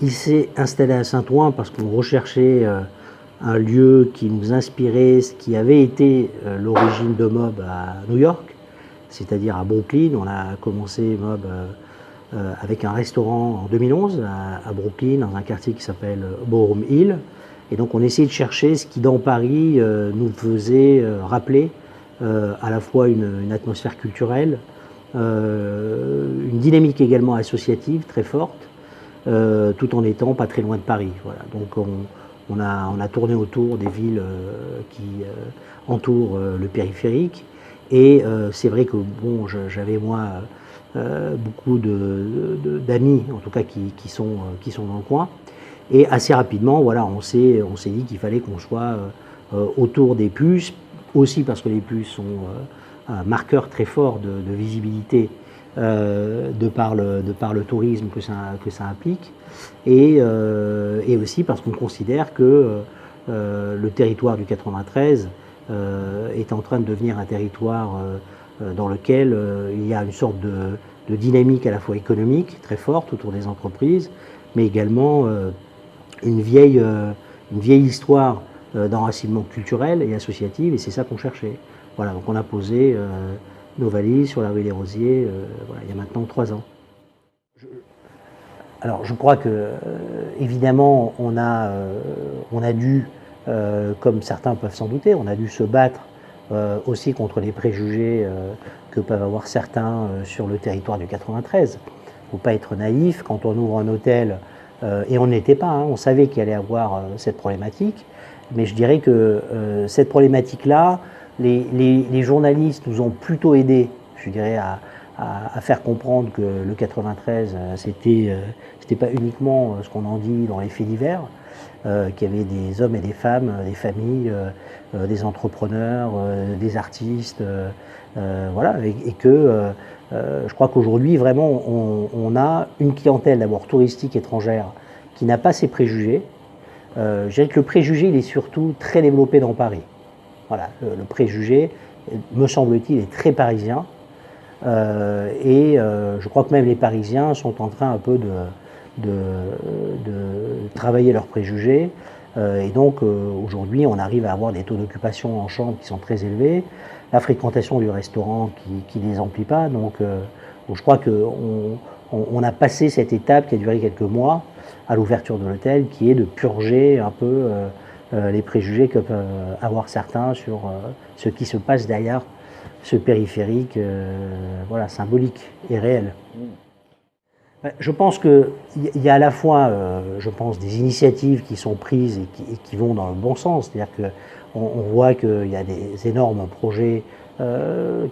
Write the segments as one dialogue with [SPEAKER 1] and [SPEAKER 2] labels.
[SPEAKER 1] il s'est installé à Saint-Ouen parce qu'on recherchait un lieu qui nous inspirait, ce qui avait été l'origine de Mob à New York, c'est-à-dire à Brooklyn. On a commencé Mob avec un restaurant en 2011 à Brooklyn, dans un quartier qui s'appelle Borough Hill. Et donc on essayait de chercher ce qui dans Paris nous faisait rappeler à la fois une atmosphère culturelle, une dynamique également associative très forte, tout en étant pas très loin de Paris. Voilà. Donc on a tourné autour des villes qui entourent le périphérique. Et c'est vrai que bon, j'avais moi beaucoup d'amis, en tout cas qui sont dans le coin. Et assez rapidement, voilà, on s'est dit qu'il fallait qu'on soit autour des puces, aussi parce que les puces sont un marqueur très fort de visibilité de par le tourisme que ça implique, et aussi parce qu'on considère que le territoire du 93 est en train de devenir un territoire dans lequel il y a une sorte de dynamique à la fois économique très forte autour des entreprises, mais également une vieille histoire d'enracinement culturel et associatif, et c'est ça qu'on cherchait. Voilà, donc on a posé nos valises sur la rue des Rosiers voilà, il y a maintenant 3 ans. Alors je crois que évidemment on a dû, comme certains peuvent s'en douter, on a dû se battre aussi contre les préjugés que peuvent avoir certains sur le territoire du 93. Il ne faut pas être naïf, quand on ouvre un hôtel, et on n'était pas, hein, on savait qu'il allait avoir cette problématique, mais je dirais que cette problématique-là, les journalistes nous ont plutôt aidés, je dirais, à faire comprendre que le 93, c'était pas uniquement ce qu'on en dit dans les faits divers, qu'il y avait des hommes et des femmes, des familles, des entrepreneurs, des artistes, voilà, et que je crois qu'aujourd'hui, vraiment, on a une clientèle d'abord touristique étrangère qui n'a pas ses préjugés. Je dirais que le préjugé, il est surtout très développé dans Paris. Voilà, le préjugé, me semble-t-il, est très parisien. Et je crois que même les Parisiens sont en train un peu de travailler leurs préjugés. Et donc aujourd'hui, on arrive à avoir des taux d'occupation en chambre qui sont très élevés, la fréquentation du restaurant qui ne les emplit pas. Donc je crois qu'on a passé cette étape qui a duré quelques mois à l'ouverture de l'hôtel, qui est de purger un peu les préjugés que peuvent avoir certains sur ce qui se passe derrière ce périphérique voilà, symbolique et réel. Je pense qu'il y a à la fois je pense, des initiatives qui sont prises et qui vont dans le bon sens. C'est-à-dire qu'on voit qu'il y a des énormes projets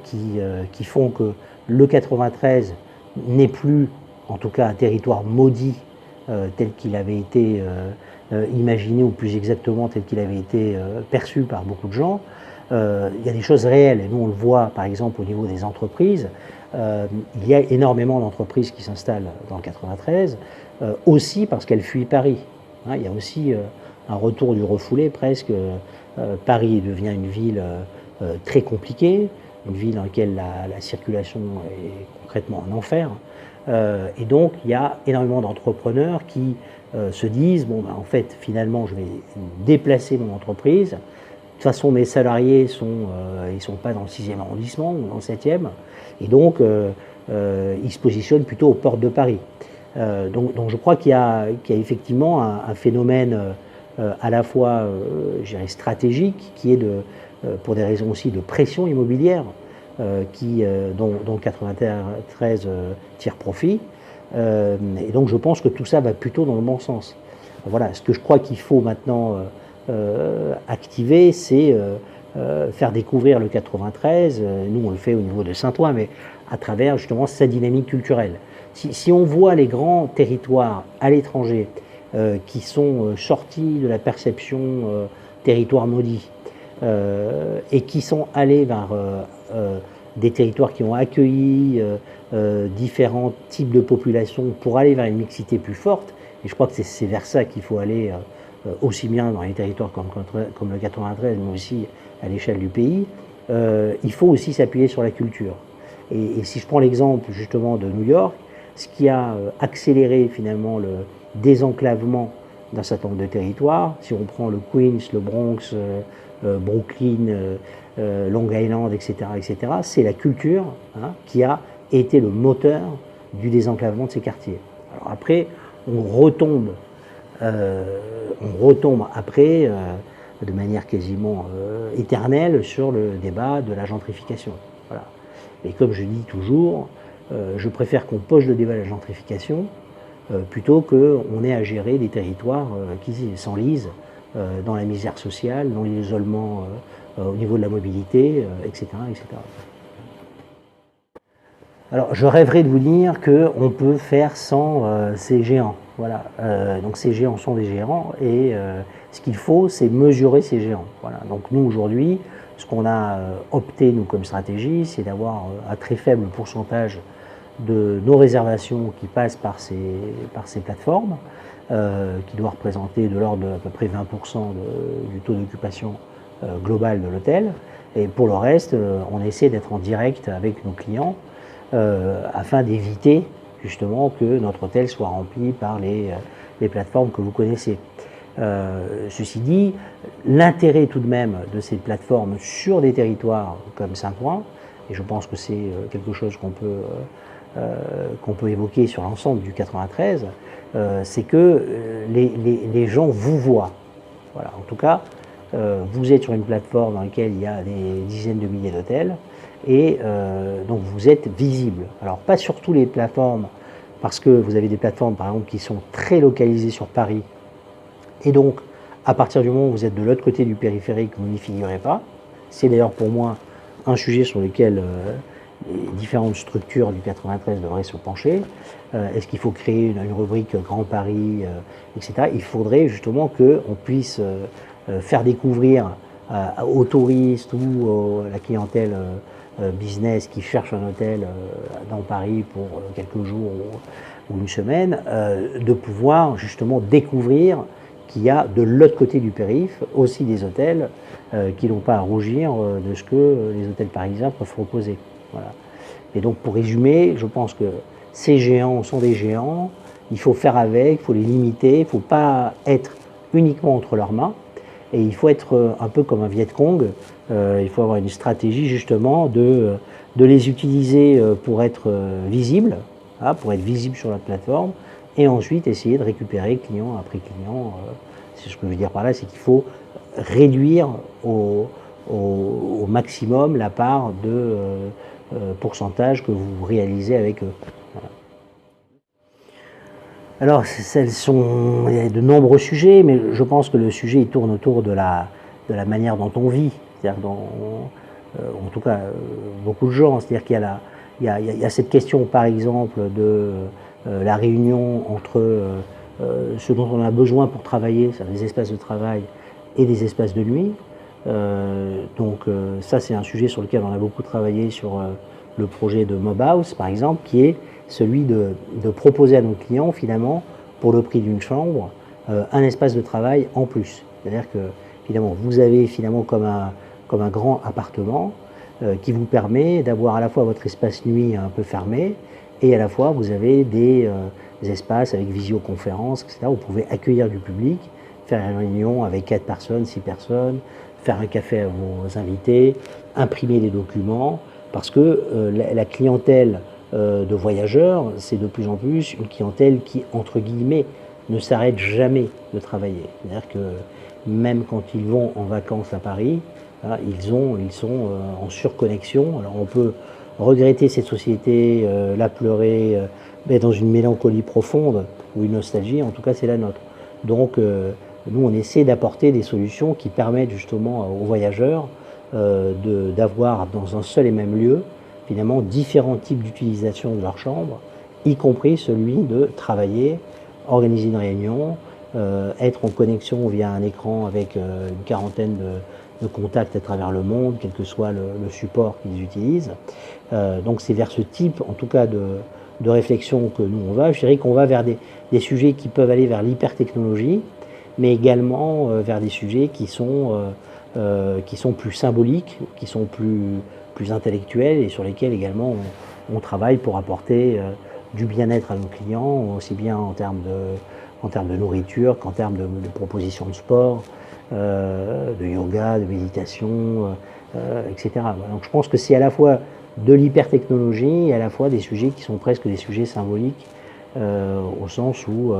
[SPEAKER 1] qui font que le 93 n'est plus, en tout cas, un territoire maudit tel qu'il avait été imaginé, ou plus exactement tel qu'il avait été perçu par beaucoup de gens. Il y a des choses réelles, et nous on le voit par exemple au niveau des entreprises. Il y a énormément d'entreprises qui s'installent dans le 93, aussi parce qu'elles fuient Paris. Hein, il y a aussi un retour du refoulé presque. Paris devient une ville très compliquée, une ville dans laquelle la circulation est concrètement un enfer. Et donc il y a énormément d'entrepreneurs qui se disent, bon, ben, en fait finalement je vais déplacer mon entreprise. De toute façon, mes salariés ils sont pas dans le 6e arrondissement ou dans le 7e, et donc ils se positionnent plutôt aux portes de Paris. Donc je crois qu'il y a effectivement un phénomène à la fois, je dirais, stratégique, qui est pour des raisons aussi de pression immobilière, dont 93 tire profit. Et donc je pense que tout ça va plutôt dans le bon sens. Voilà, ce que je crois qu'il faut maintenant activer, c'est faire découvrir le 93, nous on le fait au niveau de Saint-Ouen, mais à travers justement sa dynamique culturelle. Si on voit les grands territoires à l'étranger qui sont sortis de la perception territoire maudit et qui sont allés vers des territoires qui ont accueilli différents types de populations pour aller vers une mixité plus forte, et je crois que c'est vers ça qu'il faut aller aussi bien dans les territoires comme le 93, mais aussi à l'échelle du pays, il faut aussi s'appuyer sur la culture. Et si je prends l'exemple justement de New York, ce qui a accéléré finalement désenclavement d'un certain nombre de territoires. Si on prend le Queens, le Bronx, Brooklyn, Long Island, etc., c'est la culture qui a été le moteur du désenclavement de ces quartiers. Alors après, on retombe après de manière quasiment éternelle sur le débat de la gentrification. Voilà. Et comme je dis toujours, je préfère qu'on pose le débat de la gentrification plutôt qu'on ait à gérer des territoires qui s'enlisent dans la misère sociale, dans l'isolement au niveau de la mobilité, etc., etc. Alors, je rêverais de vous dire qu'on peut faire sans ces géants. Voilà. Donc, ces géants sont des géants et ce qu'il faut, c'est mesurer ces géants. Voilà. Donc, nous, aujourd'hui, ce qu'on a opté, nous, comme stratégie, c'est d'avoir un très faible pourcentage de nos réservations qui passent par ces plateformes, qui doit représenter de l'ordre d'à peu près 20% du taux d'occupation global de l'hôtel. Et pour le reste, on essaie d'être en direct avec nos clients afin d'éviter justement que notre hôtel soit rempli par les plateformes que vous connaissez. Ceci dit, l'intérêt tout de même de ces plateformes sur des territoires comme Saint-Ouen, et je pense que c'est quelque chose qu'on peut évoquer sur l'ensemble du 93, c'est que les gens vous voient. Voilà. En tout cas, vous êtes sur une plateforme dans laquelle il y a des dizaines de milliers d'hôtels, et donc vous êtes visible. Alors pas sur toutes les plateformes, parce que vous avez des plateformes par exemple qui sont très localisées sur Paris, et donc à partir du moment où vous êtes de l'autre côté du périphérique, vous n'y figurez pas. C'est d'ailleurs pour moi un sujet sur lequel les différentes structures du 93 devraient se pencher. Est-ce qu'il faut créer une rubrique Grand Paris, etc. Il faudrait justement qu'on puisse faire découvrir aux touristes ou à la clientèle business qui cherche un hôtel dans Paris pour quelques jours ou une semaine, de pouvoir justement découvrir qu'il y a de l'autre côté du périph' aussi des hôtels qui n'ont pas à rougir de ce que les hôtels parisiens peuvent proposer. Voilà. Et donc pour résumer, je pense que ces géants sont des géants, il faut faire avec, il faut les limiter, il ne faut pas être uniquement entre leurs mains, et il faut être un peu comme un Viet Cong, il faut avoir une stratégie justement de les utiliser pour être visibles, pour être visible sur la plateforme, et ensuite essayer de récupérer client après client. C'est ce que je veux dire par là, c'est qu'il faut réduire au maximum la part de pourcentage que vous réalisez avec eux. Voilà. Alors, il y a de nombreux sujets, mais je pense que le sujet il tourne autour de la manière dont on vit. C'est-à-dire en tout cas, beaucoup de gens. C'est-à-dire qu'il y a cette question, par exemple, de la réunion entre ce dont on a besoin pour travailler, c'est-à-dire des espaces de travail et des espaces de nuit. Donc ça, c'est un sujet sur lequel on a beaucoup travaillé sur le projet de Mobhouse, par exemple, qui est celui de proposer à nos clients, finalement, pour le prix d'une chambre, un espace de travail en plus. C'est-à-dire que, finalement, vous avez finalement comme un grand appartement qui vous permet d'avoir à la fois votre espace nuit un peu fermé, et à la fois vous avez des espaces avec visioconférence, etc. Vous pouvez accueillir du public, faire une réunion avec 4 personnes, 6 personnes, faire un café à vos invités, imprimer des documents, parce que la clientèle de voyageurs, c'est de plus en plus une clientèle qui, entre guillemets, ne s'arrête jamais de travailler. C'est-à-dire que même quand ils vont en vacances à Paris, ils sont en surconnexion. Alors on peut regretter cette société, la pleurer, mais dans une mélancolie profonde ou une nostalgie, en tout cas c'est la nôtre. Donc nous on essaie d'apporter des solutions qui permettent justement aux voyageurs d'avoir dans un seul et même lieu finalement différents types d'utilisation de leur chambre, y compris celui de travailler, organiser une réunion, être en connexion via un écran avec une quarantaine de contacts à travers le monde, quel que soit le support qu'ils utilisent. Donc c'est vers ce type, en tout cas, de réflexion que nous on va. Je dirais qu'on va vers des sujets qui peuvent aller vers l'hypertechnologie, mais également vers des sujets qui sont plus symboliques, qui sont plus intellectuels et sur lesquels également on travaille pour apporter du bien-être à nos clients, aussi bien en termes en termes de nourriture qu'en termes de propositions de sport, de yoga, de méditation, etc. Donc je pense que c'est à la fois de l'hypertechnologie et à la fois des sujets qui sont presque des sujets symboliques, au sens où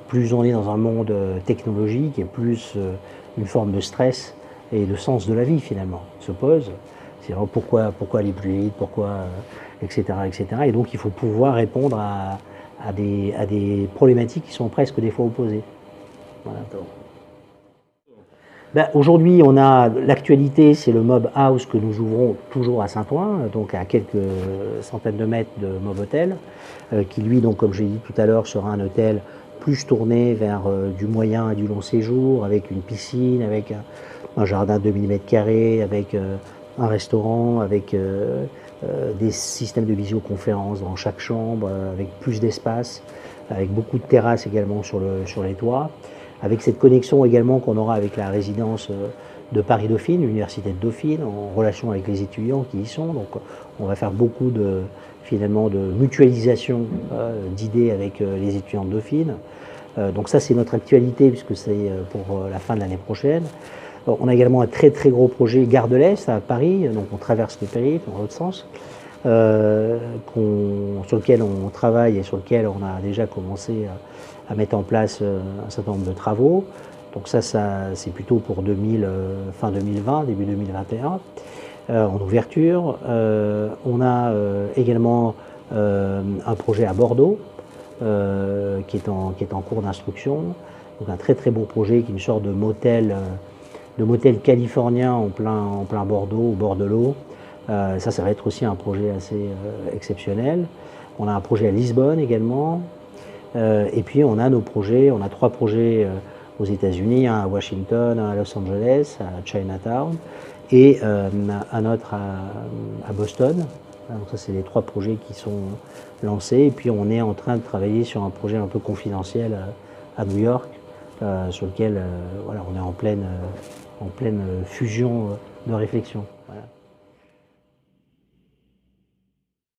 [SPEAKER 1] plus on est dans un monde technologique et plus une forme de stress et de sens de la vie finalement se pose. C'est pourquoi aller plus vite, pourquoi, etc., etc. Et donc il faut pouvoir répondre à des problématiques qui sont presque des fois opposées. Voilà. Ben, aujourd'hui, on a l'actualité, c'est le Mob House que nous ouvrons toujours à Saint-Ouen, donc à quelques centaines de mètres de Mob Hotel, qui lui, donc comme j'ai dit tout à l'heure, sera un hôtel plus tourné vers du moyen et du long séjour, avec une piscine, avec un jardin de 2000 m², avec un restaurant, avec des systèmes de visioconférence dans chaque chambre, avec plus d'espace, avec beaucoup de terrasses également sur les toits, avec cette connexion également qu'on aura avec la résidence de Paris-Dauphine, l'université de Dauphine, en relation avec les étudiants qui y sont. Donc on va faire beaucoup finalement de mutualisation d'idées avec les étudiants de Dauphine. Donc ça c'est notre actualité puisque c'est pour la fin de l'année prochaine. On a également un très très gros projet Gare de l'Est à Paris, donc on traverse le périph' dans l'autre sens, sur lequel on travaille et sur lequel on a déjà commencé à mettre en place un certain nombre de travaux. Donc ça c'est plutôt pour fin 2020, début 2021, en ouverture. On a également un projet à Bordeaux qui est en cours d'instruction. Donc un très très beau projet qui est une sorte de motel californien en plein Bordeaux, au bord de l'eau. Ça va être aussi un projet assez exceptionnel. On a un projet à Lisbonne également. Et puis on a trois projets aux États-Unis, un à Washington, un à Los Angeles, à Chinatown, et un autre à Boston. Donc ça, c'est les trois projets qui sont lancés. Et puis on est en train de travailler sur un projet un peu confidentiel à New York, sur lequel voilà, on est en pleine fusion de réflexion. Voilà.